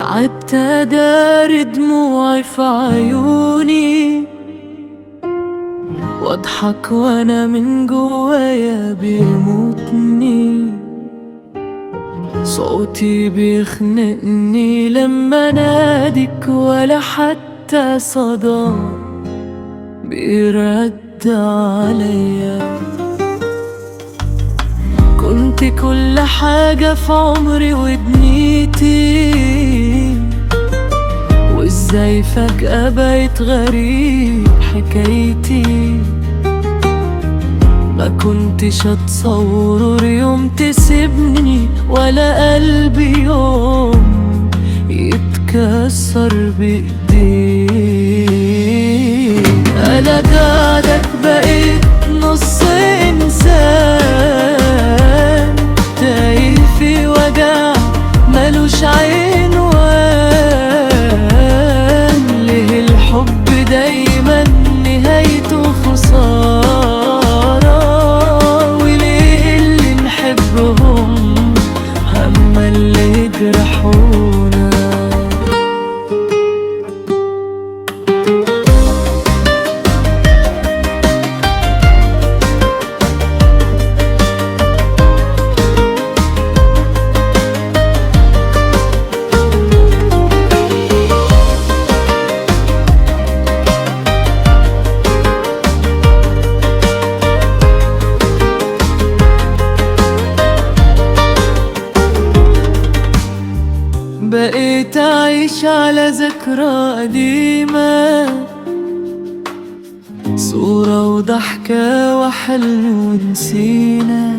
تعبت أداري دموعي في عيوني واضحك وانا من جوايا بيموتني. صوتي بيخنقني لما ناديك ولا حتى صدى بيرد عليا. كنت كل حاجة في عمري ودنيتي، وازاي فجأة بقيت غريب حكايتي. ما كنتش اتصور يوم تسيبني ولا قلبي يوم يتكسر بايديك. انا بعدك بقيت نص انسان تايه في وجع ملوش عنوان. ليه الحب دايما نهايته خسارة، وليه اللي نحبهم هما اللي يجرحونا. بقيت أعيش على ذكرى قديمة، صورة وضحكة وحلم ونسينا.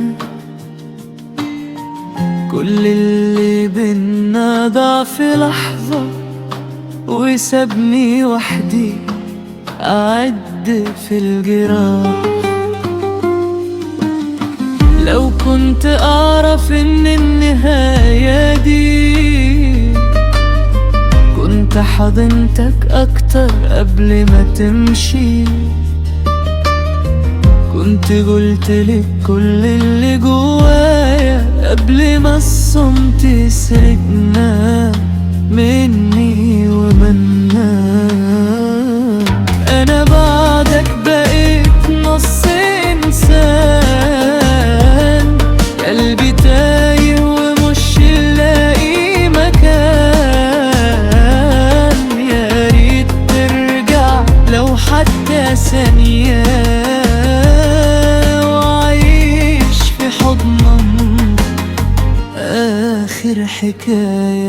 كل اللي بينا ضاع في لحظة وسابني وحدي أعد في الجراح. لو كنت أعرف إن النهاية دي كنت حضنتك أكتر قبل ما تمشي. كنت قلتلك كل اللي جوايا قبل ما الصمت يسرقنا مني ومنك. أنا بعدك بقيت نص إنسان، قلبي تايه ومش لاقي مكان. يا ريت ترجع لو حتى ثانية وعيش في حضنك آخر حكاية.